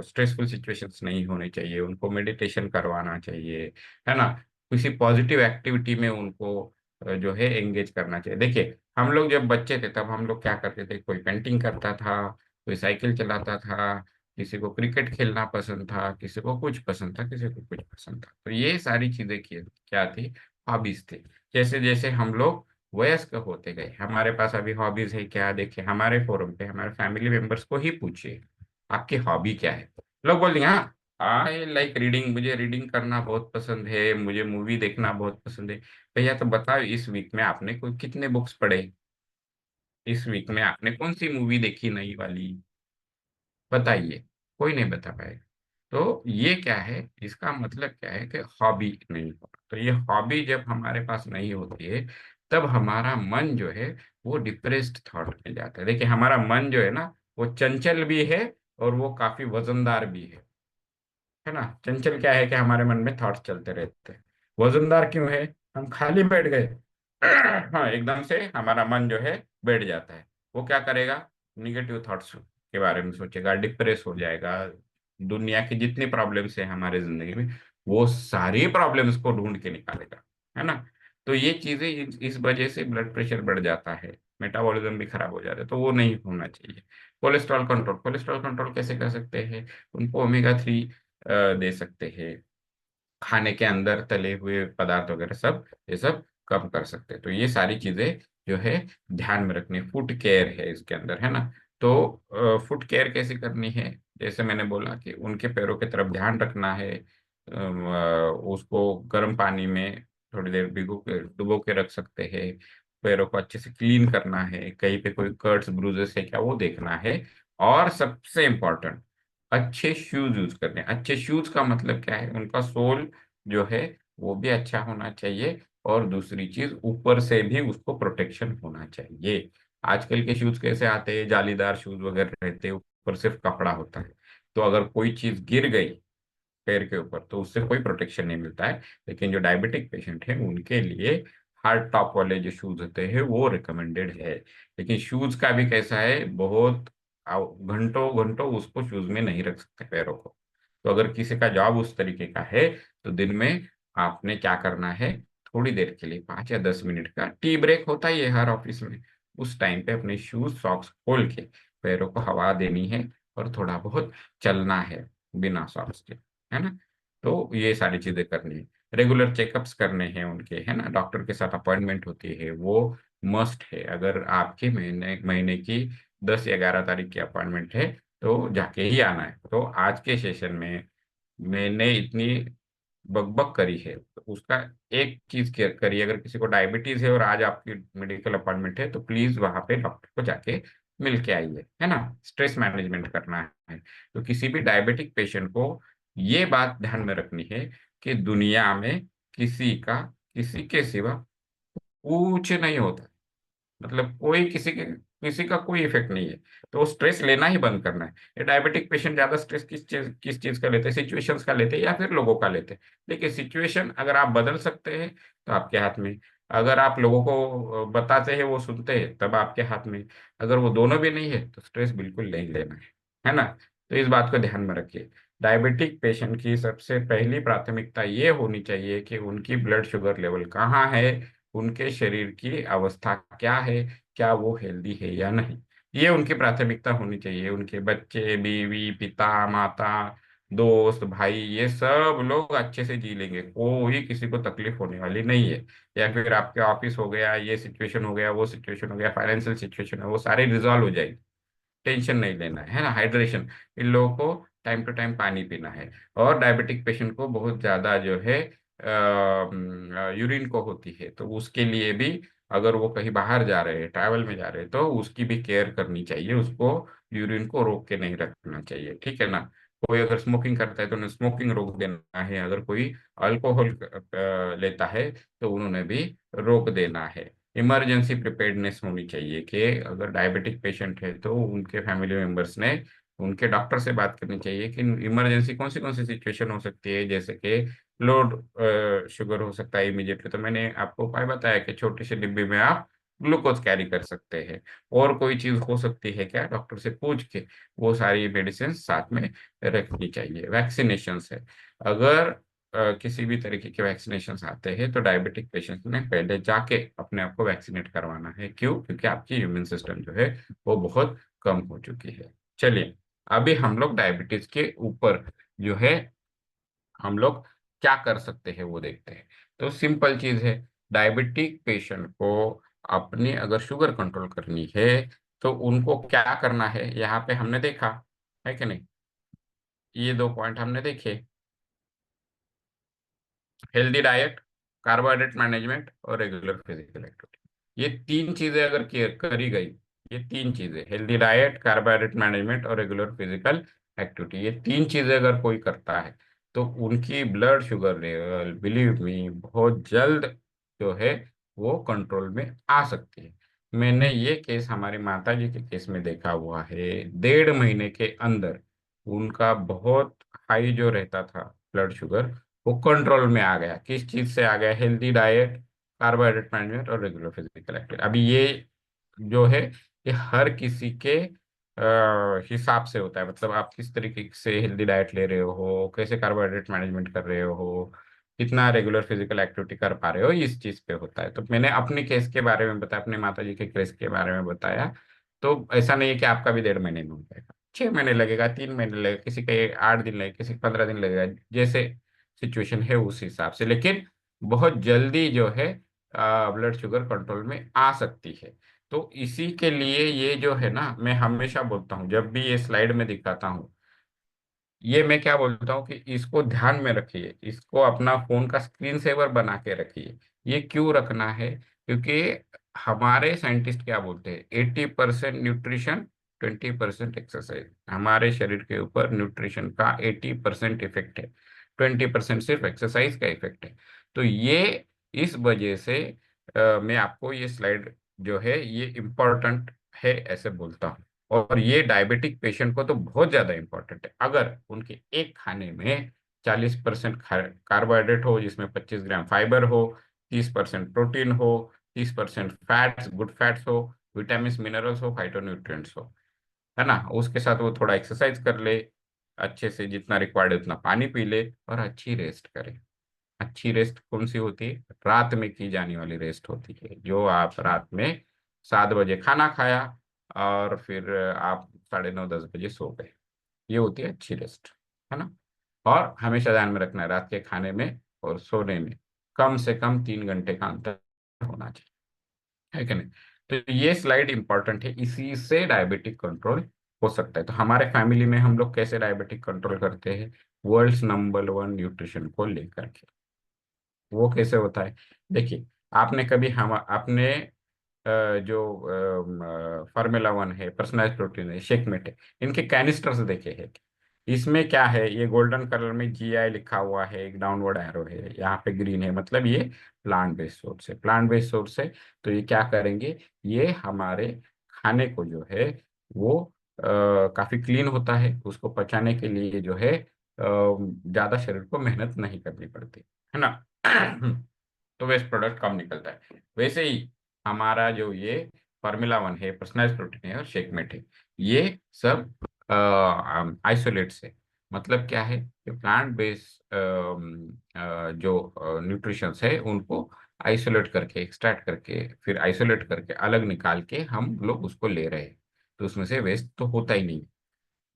स्ट्रेसफुल सिचुएशंस नहीं होने चाहिए, उनको मेडिटेशन करवाना चाहिए, है ना। किसी पॉजिटिव एक्टिविटी में उनको जो है एंगेज करना चाहिए। देखिए हम लोग जब बच्चे थे तब हम लोग क्या करते थे, कोई पेंटिंग करता था, कोई साइकिल चलाता था, किसी को क्रिकेट खेलना पसंद था, किसी को कुछ पसंद था, किसी को कुछ पसंद था। तो ये सारी चीजें क्या थी, हॉबीज थी। जैसे जैसे हम लोग वयस्क होते गए, हमारे पास अभी हॉबीज है क्या, देखिए हमारे फोरम पे हमारे फैमिली मेंबर्स को ही पूछिए आपकी हॉबी क्या है। लोग बोल देंगे हाँ आई लाइक रीडिंग, मुझे रीडिंग करना बहुत पसंद है, मुझे मूवी देखना बहुत पसंद है। भैया तो बताओ इस वीक में आपने कोई कितने बुक्स पढ़े, इस वीक में आपने कौन सी मूवी देखी नई वाली, बताइए। कोई नहीं बता पाएगा। तो ये क्या है, इसका मतलब क्या है कि हॉबी नहीं हो। तो ये हॉबी जब हमारे पास नहीं होती है, तब हमारा मन जो है वो डिप्रेस्ड थॉट में जाता है। देखिए हमारा मन जो है ना, वो चंचल भी है और वो काफी वजनदार भी है ना। चंचल क्या है कि हमारे मन में थॉट्स चलते रहते हैं, वजनदार क्यों है, हम खाली बैठ गए हाँ एकदम से हमारा मन जो है बैठ जाता है, वो क्या करेगा, निगेटिव थॉट्स के बारे में सोचेगा, डिप्रेस हो जाएगा, दुनिया की जितनी प्रॉब्लम्स है हमारे जिंदगी में वो सारी प्रॉब्लम्स को ढूंढ के निकालेगा। है ना। तो ये चीजें इस वजह से ब्लड प्रेशर बढ़ जाता है, मेटाबॉलिज्म भी खराब हो जाता है, तो वो नहीं होना चाहिए। कोलेस्ट्रॉल कंट्रोल, कोलेस्ट्रॉल कंट्रोल कैसे कर सकते हैं? उनको ओमेगा 3 दे सकते हैं, खाने के अंदर तले हुए पदार्थ वगैरह सब, ये सब कम कर सकते हैं। तो ये सारी चीजें जो है ध्यान में रखनी है। फुट केयर है इसके अंदर, है ना। तो फुट केयर कैसे करनी है? जैसे मैंने बोला कि उनके पैरों की तरफ ध्यान रखना है। उसको गर्म पानी में थोड़ी देर भिगो के डुबो के रख सकते हैं। पैरों को अच्छे से क्लीन करना है, कहीं पे कोई कट्स ब्रूजेस है क्या वो देखना है। और सबसे इम्पोर्टेंट, अच्छे शूज यूज करने हैं। अच्छे शूज का मतलब क्या है? उनका सोल जो है वो भी अच्छा होना चाहिए, और दूसरी चीज ऊपर से भी उसको प्रोटेक्शन होना चाहिए। आजकल के शूज कैसे आते हैं? जालीदार शूज वगैरह रहते हैं, ऊपर सिर्फ कपड़ा होता है। तो अगर कोई चीज गिर गई पैर के ऊपर तो उससे कोई प्रोटेक्शन नहीं मिलता है। लेकिन जो डायबिटिक पेशेंट है उनके लिए हार्ड टॉप वाले जो शूज होते हैं वो रिकमेंडेड है। लेकिन शूज का भी कैसा है, बहुत घंटों घंटों उसको शूज में नहीं रख सकते पैरों को। तो अगर किसी का जॉब उस तरीके का है तो दिन में आपने क्या करना है, थोड़ी देर के लिए 5 या 10 मिनट का टी ब्रेक होता ही है हर ऑफिस में, उस टाइम पे अपने शूज सॉक्स खोल के पैरों को हवा देनी है, और थोड़ा बहुत चलना है बिना सॉक्स के, है ना। तो ये सारी चीजें करनी है। रेगुलर चेकअप्स करने हैं उनके, है ना। डॉक्टर के साथ अपॉइंटमेंट होती है, वो मस्ट है। अगर आपके महीने महीने की 10 या 11 तारीख की अपॉइंटमेंट है तो जाके ही आना है। तो आज के सेशन में मैंने इतनी बकबक करी है, तो उसका एक चीज करिए। अगर किसी को डायबिटीज है और आज आपकी मेडिकल अपॉइंटमेंट है तो प्लीज वहां पे डॉक्टर को जाके मिल के आइए, है ना। स्ट्रेस मैनेजमेंट करना है। तो किसी भी डायबिटिक पेशेंट को ये बात ध्यान में रखनी है कि दुनिया में किसी के सिवा कुछ नहीं होता। मतलब कोई किसी का कोई इफेक्ट नहीं है। तो स्ट्रेस लेना ही बंद करना है। ये डायबिटिक पेशेंट ज्यादा स्ट्रेस किस चीज का लेते हैं? सिचुएशंस का लेते हैं या फिर लोगों का लेते हैं? देखिए, सिचुएशन अगर आप बदल सकते हैं तो आपके हाथ में। अगर आप लोगों को बताते हैं वो सुनते हैं तब आपके हाथ में। अगर वो दोनों भी नहीं है तो स्ट्रेस बिल्कुल नहीं लेना है ना। तो इस बात को ध्यान में रखिए। डायबिटिक पेशेंट की सबसे पहली प्राथमिकता ये होनी चाहिए कि उनकी ब्लड शुगर लेवल कहाँ है, उनके शरीर की अवस्था क्या है, क्या वो हेल्दी है या नहीं। ये उनकी प्राथमिकता होनी चाहिए। उनके बच्चे, बीवी, पिता, माता, दोस्त, भाई, ये सब लोग अच्छे से जी लेंगे, कोई किसी को तकलीफ होने वाली नहीं है। या फिर आपके ऑफिस हो गया, ये सिचुएशन हो गया, वो सिचुएशन हो गया, फाइनेंशियल सिचुएशन है, वो सारे रिजॉल्व हो जाएगी। टेंशन नहीं लेना है ना। हाइड्रेशन, इन लोगों को टाइम टू टाइम पानी पीना है। और डायबिटिक पेशेंट को बहुत ज्यादा जो है यूरिन को होती है, तो उसके लिए भी अगर वो कहीं बाहर जा रहे हैं, ट्रैवल में जा रहे हैं, तो उसकी भी केयर करनी चाहिए। उसको यूरिन को रोक के नहीं रखना चाहिए, ठीक है ना। कोई अगर स्मोकिंग करता है तो उन्हें स्मोकिंग रोक देना है। अगर कोई अल्कोहल लेता है तो उन्होंने भी रोक देना है। इमरजेंसी प्रिपेयर्डनेस होनी चाहिए कि अगर डायबिटिक पेशेंट है तो उनके फैमिली मेंबर्स ने उनके डॉक्टर से बात करनी चाहिए कि इमरजेंसी कौन सी सिचुएशन हो सकती है। जैसे कि लोड शुगर हो सकता है इमीडिएटली, तो मैंने आपको उपाय बताया कि छोटी सी डिब्बी में आप ग्लूकोज कैरी कर सकते हैं। और कोई चीज हो सकती है क्या, डॉक्टर से पूछ के वो सारी मेडिसिन साथ में रखनी चाहिए। वैक्सीनेशन है, अगर किसी भी तरीके के वैक्सीनेशन आते हैं तो डायबिटिक पेशेंट ने पहले जाके अपने आप को वैक्सीनेट करवाना है। क्यों? क्योंकि आपकी इम्यून सिस्टम जो है वो बहुत कम हो चुकी है। चलिए, अभी हम लोग डायबिटीज के ऊपर जो है हम लोग क्या कर सकते हैं वो देखते हैं। तो सिंपल चीज है, डायबिटिक पेशेंट को अपनी अगर शुगर कंट्रोल करनी है तो उनको क्या करना है, यहाँ पे हमने देखा है कि नहीं। ये 2 पॉइंट हमने देखे, हेल्दी डाइट, कार्बोहाइड्रेट मैनेजमेंट और रेगुलर फिजिकल एक्टिविटी। ये तीन चीजें अगर करी गई, ये तीन चीजें, हेल्दी डाइट, कार्बोहाइड्रेट मैनेजमेंट और रेगुलर फिजिकल एक्टिविटी, ये तीन चीजें अगर कोई करता है तो उनकी blood sugar level, believe me, बहुत जल्द जो है वो कंट्रोल में आ सकती है। मैंने ये केस हमारी माता जी के केस में देखा हुआ है। 1.5 महीने के अंदर उनका बहुत हाई जो रहता था ब्लड शुगर, वो कंट्रोल में आ गया। किस चीज से आ गया? हेल्दी डाइट, कार्बोहाइड्रेट मैनेजमेंट और रेगुलर फिजिकल एक्टिविटी। अभी ये जो है ये हर किसी के हिसाब से होता है। मतलब आप किस तरीके से हेल्दी डाइट ले रहे हो, कैसे कार्बोहाइड्रेट मैनेजमेंट कर रहे हो, कितना रेगुलर फिजिकल एक्टिविटी कर पा रहे हो, इस चीज पे होता है। तो मैंने अपने केस के बारे में बताया, अपने माता जी के केस के बारे में बताया। तो ऐसा नहीं है कि आपका भी 1.5 महीने में हो जाएगा, 6 महीने लगेगा, 3 महीने लगेगा, किसी का 8 दिन लगेगा, किसी का 15 दिन लगेगा, जैसे सिचुएशन है उस हिसाब से। लेकिन बहुत जल्दी जो है ब्लड शुगर कंट्रोल में आ सकती है। तो इसी के लिए ये जो है ना, मैं हमेशा बोलता हूँ जब भी ये स्लाइड में दिखाता हूँ, ये मैं क्या बोलता हूँ कि इसको ध्यान में रखिए, इसको अपना फोन का स्क्रीन सेवर बना के रखिए। ये क्यों रखना है? क्योंकि हमारे साइंटिस्ट क्या बोलते हैं, 80% न्यूट्रिशन, 20% एक्सरसाइज। हमारे शरीर के ऊपर न्यूट्रिशन का 80% इफेक्ट है, 20% सिर्फ एक्सरसाइज का इफेक्ट है। तो ये इस वजह से मैं आपको ये स्लाइड जो है ये इम्पोर्टेंट है ऐसे बोलता हूँ। और ये डायबिटिक पेशेंट को तो बहुत ज्यादा इंपॉर्टेंट है। अगर उनके एक खाने में 40% कार्बोहाइड्रेट हो, जिसमें 25 ग्राम फाइबर हो, 30% प्रोटीन हो, 30% फैट्स, गुड फैट्स हो, विटामिन मिनरल्स हो, फाइटोन्यूट्रिएंट्स हो, है ना, उसके साथ वो थोड़ा एक्सरसाइज कर ले, अच्छे से जितना रिक्वायर्ड है उतना पानी पी ले, और अच्छी रेस्ट करे। अच्छी रेस्ट कौन सी होती है? रात में की जाने वाली रेस्ट होती है। जो आप रात में 7 बजे खाना खाया और फिर आप 9:30 10 बजे सो गए, ये होती है अच्छी रेस्ट, है ना। और हमेशा ध्यान में रखना है, रात के खाने में और सोने में कम से कम 3 घंटे का अंतर होना चाहिए, है कि नहीं। तो ये स्लाइड इंपॉर्टेंट है, इसी से डायबिटिक कंट्रोल हो सकता है। तो हमारे फैमिली में हम लोग कैसे डायबिटिक कंट्रोल करते हैं? वर्ल्ड्स नंबर 1 न्यूट्रिशन को लेकर के। वो कैसे होता है? देखिए, आपने कभी हम अपने जो फार्मूला 1 है, पर्सनलाइज प्रोटीन है, शेकमेट है, इनके कैनिस्टर्स देखे हैं? इसमें क्या है, ये गोल्डन कलर में GI लिखा हुआ है, एक डाउनवर्ड एरो है, यहाँ पे ग्रीन है, मतलब ये प्लांट बेस्ड सोर्स है, प्लांट बेस्ड सोर्स है। तो ये क्या करेंगे, ये हमारे खाने को जो है वो काफी क्लीन होता है, उसको पचाने के लिए जो है ज्यादा शरीर को मेहनत नहीं करनी पड़ती, है ना। तो वेस्ट प्रोडक्ट कम निकलता है। वैसे ही हमारा जो ये फार्मूला 1 है, पर्सनलाइज प्रोटीन है और शेकमेट है, ये सब आइसोलेट्स है। मतलब क्या है कि प्लांट बेस्ड जो न्यूट्रिशंस है उनको आइसोलेट करके, एक्सट्रैक्ट करके, फिर आइसोलेट करके अलग निकाल के हम लोग उसको ले रहे हैं। तो उसमें से वेस्ट तो होता ही नहीं।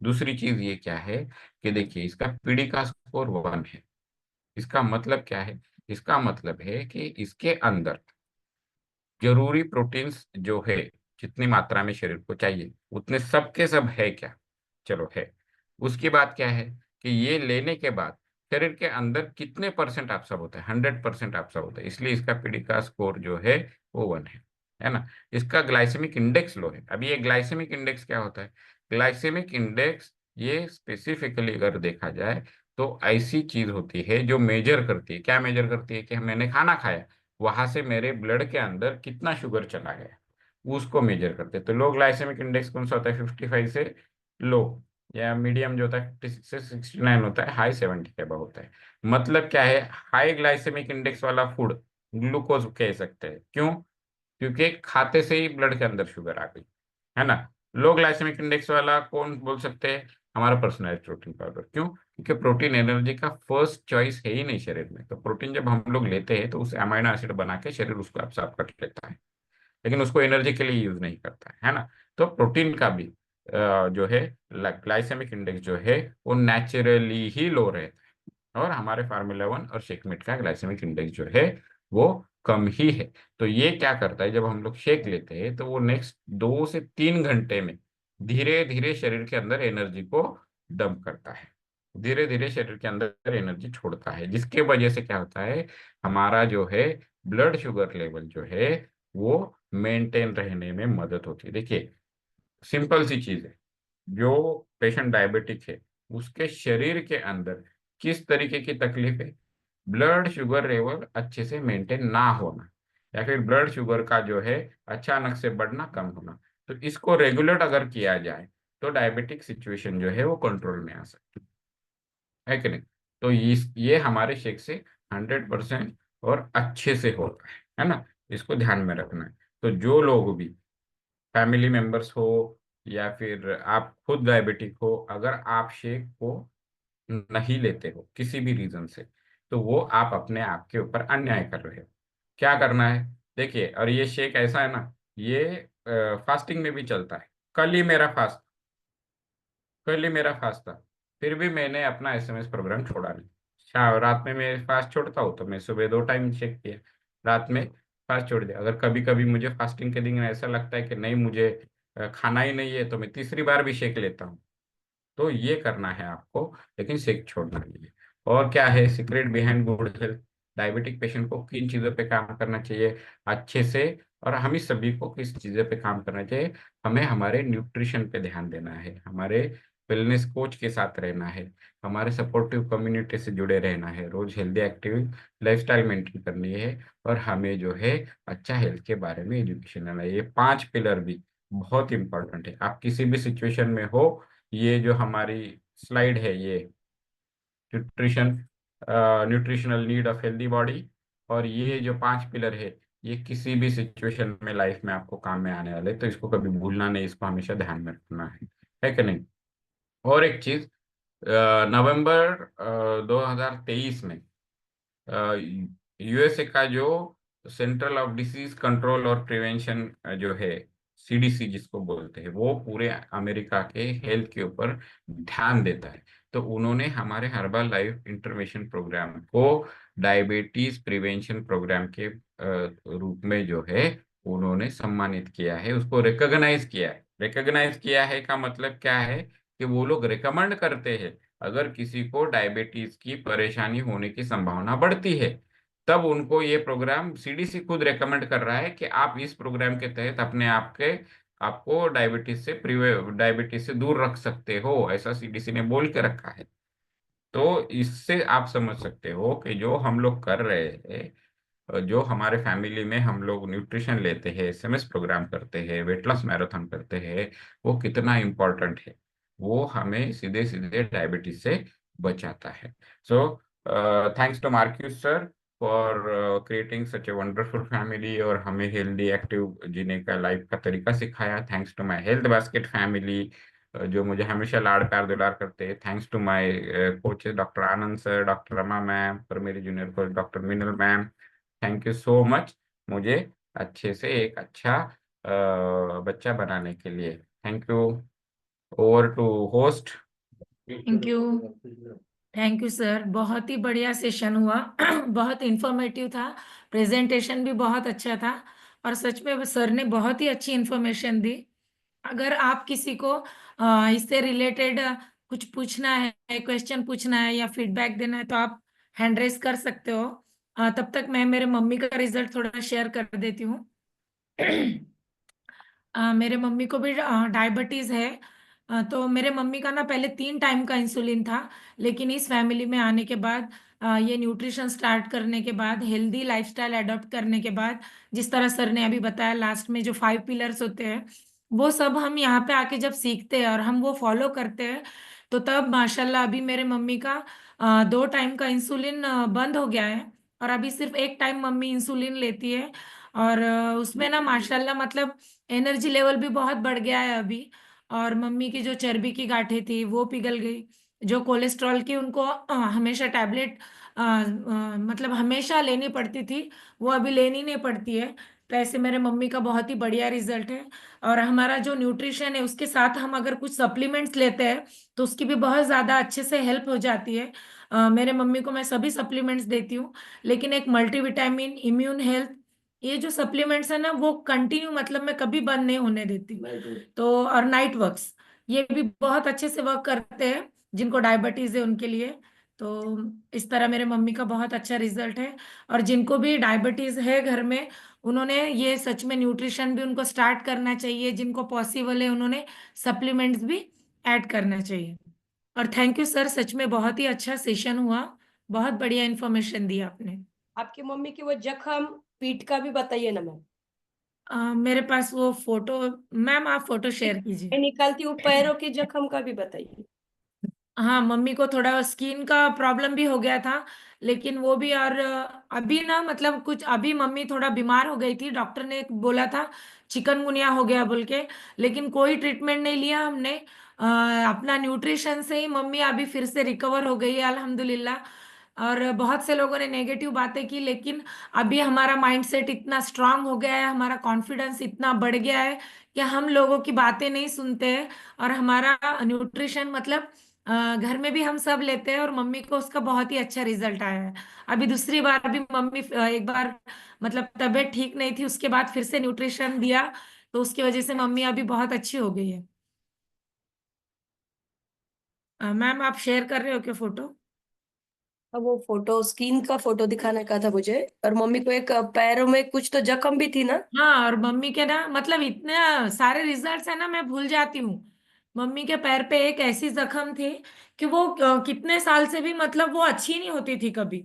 दूसरी चीज ये क्या है कि देखिए, इसका पीडी का स्कोर 1 है। इसका मतलब क्या है? इसका मतलब है कि इसके अंदर जरूरी प्रोटीन्स जो है, जितनी मात्रा में शरीर को चाहिए उतने सब के सब है क्या? चलो है। उसकी बात क्या है कि ये लेने के बाद शरीर के अंदर कितने परसेंट एब्सॉर्ब होता है? 100% एब्सॉर्ब होता है, इसलिए इसका पीडी का स्कोर जो है वो 1 है ना। इसका ग्लाइसेमिक इंडेक्स लो है। अभी ये ग्लाइसेमिक इंडेक्स क्या होता है? ग्लाइसेमिक इंडेक्स ये स्पेसिफिकली अगर देखा जाए तो ऐसी चीज होती है जो मेजर करती है, क्या मेजर करती है कि मैंने खाना खाया, वहां से मेरे ब्लड के अंदर कितना शुगर चला गया, उसको मेजर करते हैं। तो लो ग्लाइसेमिक इंडेक्स कौन सा होता है? 55 से लो, या मीडियम जो होता है 56 से 69 होता है, हाई 70 के अबव होता है। मतलब क्या है, हाई ग्लाइसेमिक इंडेक्स वाला फूड ग्लूकोज कह सकते हैं। क्यों? क्योंकि खाते से ही ब्लड के अंदर शुगर आ गई, है ना। लो ग्लाइसेमिक इंडेक्स वाला कौन बोल सकते हैं? हमारा पर्सनलाइज्ड प्रोटीन पाउडर। क्यों? क्योंकि प्रोटीन एनर्जी का फर्स्ट चॉइस है ही नहीं शरीर में। तो प्रोटीन जब हम लोग लेते हैं तो उसे अमाइनो एसिड बना के शरीर उसको एब्सॉर्ब कर लेता है, लेकिन उसको एनर्जी के लिए यूज नहीं करता है ना। तो प्रोटीन का भी जो है ग्लाइसेमिक इंडेक्स जो है वो नेचुरली ही लो रहता है। और हमारे फार्मूला 1 और शेकमेट का ग्लाइसेमिक इंडेक्स जो है वो कम ही है। तो ये क्या करता है, जब हम लोग शेक लेते हैं तो वो नेक्स्ट 2 से 3 घंटे में धीरे धीरे शरीर के अंदर एनर्जी को डंप करता है, धीरे धीरे शरीर के अंदर एनर्जी छोड़ता है, जिसके वजह से क्या होता है, हमारा जो है ब्लड शुगर लेवल जो है वो मेंटेन रहने में मदद होती है। देखिए, सिंपल सी चीज है, जो पेशेंट डायबिटिक है उसके शरीर के अंदर किस तरीके की तकलीफ है? ब्लड शुगर लेवल अच्छे से मेंटेन ना होना, या फिर ब्लड शुगर का जो है अचानक से बढ़ना, कम होना। तो इसको रेगुलेट अगर किया जाए तो डायबिटिक सिचुएशन जो है वो कंट्रोल में आ सकती है कि नहीं। तो ये हमारे शेक से 100% और अच्छे से होता है ना। इसको ध्यान में रखना है। तो जो लोग भी फैमिली मेंबर्स हो या फिर आप खुद डायबिटिक हो, अगर आप शेक को नहीं लेते हो किसी भी रीजन से, तो वो आप अपने आप के ऊपर अन्याय कर रहे हो। क्या करना है, देखिए, और ये शेक ऐसा है ना, ये फास्टिंग में भी चलता है। कल ही मेरा फास्ट कल ही मेरा फास्ट था, फिर भी मैंने अपना एसएमएस प्रोग्राम छोड़ा नहीं। शाम रात में मैं फास्ट छोड़ता हूँ तो मैं सुबह 2 टाइम चेक किया, रात में फास्ट छोड़ दिया। अगर कभी कभी मुझे फास्टिंग के दिन ऐसा लगता है कि नहीं, मुझे खाना ही नहीं है, तो मैं तीसरी बार भी शेक लेता हूँ। तो ये करना है आपको, लेकिन शेक छोड़ना नहीं है। और क्या है secret behind good health, diabetic patient को किन चीज़ों पे काम करना चाहिए अच्छे से, और हम ही सभी को किस चीज़ों पे काम करना चाहिए। हमें हमारे न्यूट्रिशन पे ध्यान देना है, हमारे वेलनेस कोच के साथ रहना है, हमारे सपोर्टिव कम्युनिटी से जुड़े रहना है, रोज हेल्दी एक्टिव लाइफस्टाइल मेंटेन करनी है, और हमें जो है अच्छा हेल्थ के बारे में एजुकेशन लेना है। ये 5 पिलर भी बहुत इंपॉर्टेंट है। आप किसी भी सिचुएशन में हो, ये जो हमारी स्लाइड है, ये nutrition, nutritional need of healthy body, और ये जो 5 पिलर है, ये किसी भी सिचुएशन में लाइफ में आपको काम में आने वाले, तो इसको कभी भूलना नहीं, इसको हमेशा ध्यान में रखना है कि नहीं। और एक चीज, नवंबर 2023 में यूएसए का जो सेंट्रल ऑफ डिसीज कंट्रोल और प्रिवेंशन जो है, सीडीसी जिसको बोलते हैं, वो पूरे अमेरिका के हेल्थ के ऊपर ध्यान देता है। तो उन्होंने हमारे हर्बल लाइफ इंटरवेंशन प्रोग्राम को डायबिटीज प्रिवेंशन प्रोग्राम के रूप में जो है उन्होंने सम्मानित किया है, उसको रिकॉग्नाइज किया है। रिकॉग्नाइज किया है का मतलब क्या है, कि वो लोग रिकमेंड करते हैं, अगर किसी को डायबिटीज की परेशानी होने की संभावना बढ़ती है, तब उनको ये प्रोग्राम सीडीसी खुद रेकमेंड कर रहा है कि आप इस प्रोग्राम के तहत अपने आप के आपको डायबिटीज से दूर रख सकते हो, ऐसा सीडीसी ने बोल के रखा है। तो इससे आप समझ सकते हो कि जो हम लोग कर रहे हैं, जो हमारे फैमिली में हम लोग न्यूट्रिशन लेते हैं, एसएमएस प्रोग्राम करते हैं, वेट लॉस मैराथन करते हैं, वो कितना इम्पोर्टेंट है। वो हमें सीधे सीधे डायबिटीज से बचाता है। So thanks to Marcus sir for creating such a wonderful family, और हमें हेल्दी एक्टिव जीने का लाइफ का तरीका सिखाया। Thanks to my health basket family, जो मुझे हमेशा लाड़ प्यार दुलार करते हैं। Thanks to my coaches doctor Anand sir, doctor Rama ma'am, और मेरी junior coach doctor Minal ma'am. Thank you so much, मुझे अच्छे से एक अच्छा बच्चा बनाने के लिए। Thank you. Over to host. Thank you. Thank you sir, बहुत ही बढ़िया सेशन हुआ। बहुत इंफॉर्मेटिव था, प्रेजेंटेशन भी बहुत अच्छा था, और सच में सर ने बहुत ही अच्छी इंफॉर्मेशन दी। अगर आप किसी को इससे रिलेटेड कुछ पूछना है, क्वेश्चन पूछना है या फीडबैक देना है, तो आप हैंड रेस कर सकते हो। तब तक मैं मेरे मम्मी का रिजल्ट थोड़ा शेयर कर देती हूँ। मेरे मम्मी को भी डायबिटीज है। तो मेरे मम्मी का ना पहले 3 टाइम का इंसुलिन था, लेकिन इस फैमिली में आने के बाद, ये न्यूट्रिशन स्टार्ट करने के बाद, हेल्दी लाइफस्टाइल अडॉप्ट करने के बाद, जिस तरह सर ने अभी बताया लास्ट में जो 5 पिलर्स होते हैं, वो सब हम यहाँ पे आके जब सीखते हैं और हम वो फॉलो करते हैं, तो तब माशाल्लाह अभी मेरे मम्मी का 2 टाइम का इंसुलिन बंद हो गया है, और अभी सिर्फ 1 टाइम मम्मी इंसुलिन लेती है। और उसमें ना माशाल्लाह मतलब एनर्जी लेवल भी बहुत बढ़ गया है अभी। और मम्मी की जो चर्बी की गांठें थी वो पिघल गई। जो कोलेस्ट्रॉल की उनको हमेशा टैबलेट मतलब हमेशा लेनी पड़ती थी, वो अभी लेनी नहीं पड़ती है। तो ऐसे मेरे मम्मी का बहुत ही बढ़िया रिजल्ट है। और हमारा जो न्यूट्रिशन है उसके साथ हम अगर कुछ सप्लीमेंट्स लेते हैं, तो उसकी भी बहुत ज़्यादा अच्छे से हेल्प हो जाती है। मेरे मम्मी को मैं सभी सप्लीमेंट्स देती हूँ, लेकिन एक मल्टीविटामिन, इम्यून हेल्थ, ये जो सप्लीमेंट्स है ना, वो कंटिन्यू मतलब मैं कभी बंद नहीं होने देती। तो और नाइट वर्क्स, ये भी बहुत अच्छे से वर्क करते हैं जिनको डायबिटीज है उनके लिए। तो इस तरह मेरे मम्मी का बहुत अच्छा रिजल्ट है। और जिनको भी डायबिटीज है घर में, उन्होंने ये सच में न्यूट्रिशन भी उनको स्टार्ट करना चाहिए, जिनको पॉसिबल है उन्होंने सप्लीमेंट्स भी ऐड करना चाहिए। और थैंक यू सर, सच में बहुत ही अच्छा सेशन हुआ, बहुत बढ़िया इंफॉर्मेशन दी आपने। आपकी मम्मी की वो जख्म पीठ का भी बताइए ना मैम। मेरे पास वो फोटो, मैम आप फोटो शेयर कीजिए। मैं निकालती हूँ, पैरों के जख्म का भी बताइए। हाँ, मम्मी को थोड़ा स्किन का प्रॉब्लम भी हो गया था, लेकिन वो भी, और अभी ना मतलब कुछ, अभी मम्मी थोड़ा बीमार हो गई थी, डॉक्टर ने बोला था चिकनगुनिया हो गया बोल के, लेकिन कोई ट्रीटमेंट नहीं लिया हमने। अपना न्यूट्रिशन से ही मम्मी अभी फिर से रिकवर हो गई है अल्हम्दुलिल्लाह। और बहुत से लोगों ने नेगेटिव बातें की, लेकिन अभी हमारा माइंडसेट इतना स्ट्रांग हो गया है, हमारा कॉन्फिडेंस इतना बढ़ गया है कि हम लोगों की बातें नहीं सुनते हैं। और हमारा न्यूट्रिशन मतलब घर में भी हम सब लेते हैं, और मम्मी को उसका बहुत ही अच्छा रिजल्ट आया है। अभी दूसरी बार भी मम्मी एक बार मतलब तबीयत ठीक नहीं थी, उसके बाद फिर से न्यूट्रिशन दिया, तो उसकी वजह से मम्मी अभी बहुत अच्छी हो गई है। मैम आप शेयर कर रहे हो क्या फोटो? अब वो फोटो स्किन का फोटो दिखाने का था मुझे, और मम्मी को एक पैरों में कुछ तो जख्म भी थी ना। हाँ, और मम्मी के ना मतलब इतने सारे रिजल्ट्स है ना, मैं भूल जाती हूँ। मम्मी के पैर पे एक ऐसी जख्म थी कि वो कितने साल से भी मतलब वो अच्छी नहीं होती थी कभी।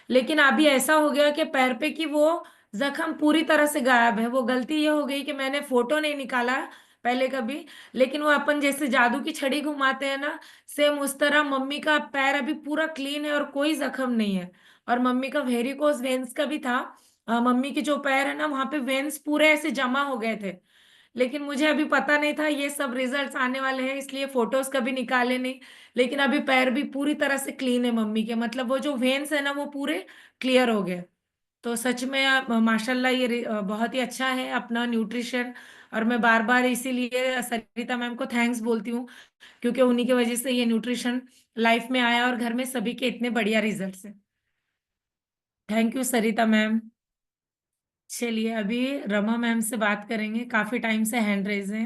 लेकिन अभी ऐसा हो गया कि पैर पे की वो जख्म पूरी तरह से गायब है। वो गलती ये हो गई कि मैंने फोटो नहीं निकाला पहले कभी, लेकिन वो अपन जैसे जादू की छड़ी घुमाते हैं ना, सेम उस तरह मम्मी का पैर अभी पूरा क्लीन है और कोई जख्म नहीं है। और मम्मी का वेरिकोज वेन्स का भी था। मम्मी के जो पैर है ना, वहां पे वेन्स पूरे ऐसे जमा हो गए थे। लेकिन मुझे अभी पता नहीं था ये सब रिजल्ट्स आने वाले हैं, इसलिए फोटोज कभी निकाले नहीं। लेकिन अभी पैर भी पूरी तरह से क्लीन है मम्मी के, मतलब वो जो वेन्स है ना वो पूरे क्लियर हो गए। तो सच में माशाल्लाह ये बहुत ही अच्छा है अपना न्यूट्रिशन। और मैं बार बार इसीलिए सरिता मैम को थैंक्स बोलती हूँ, क्योंकि उन्हीं की वजह से ये न्यूट्रिशन लाइफ में आया और घर में सभी के इतने बढ़िया रिजल्ट्स हैं। Thank you Sarita ma'am. चलिए अभी रमा मैम से बात करेंगे, काफी टाइम से हैंड रेज हैं।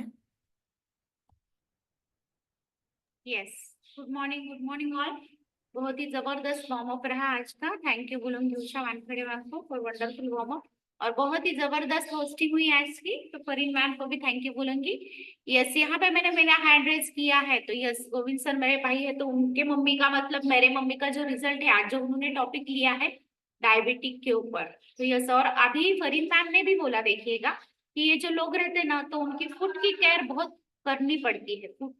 Yes, good morning all. बहुत ही जबरदस्त वार्म अप रहा आज का। थैंक यू बोलूंगी उषा वानखेड़े मैम को फॉर वंडरफुल वार्म अप। और बहुत ही जबरदस्त होस्टिंग हुई आज की, तो फरीन मैम को भी थैंक यू बोलूंगी। यस, यहाँ पे मैंने मेरा हैंड रेज किया है, तो यस गोविंद सर मेरे भाई है, तो उनके मम्मी का मतलब मेरे मम्मी का जो रिजल्ट है आज जो उन्होंने टॉपिक लिया है डायबिटिक के ऊपर, तो यस। और अभी फरीन मैम ने भी बोला, देखिएगा कि ये जो लोग रहते हैं ना, तो उनकी फूड की केयर बहुत करनी पड़ती है। फूड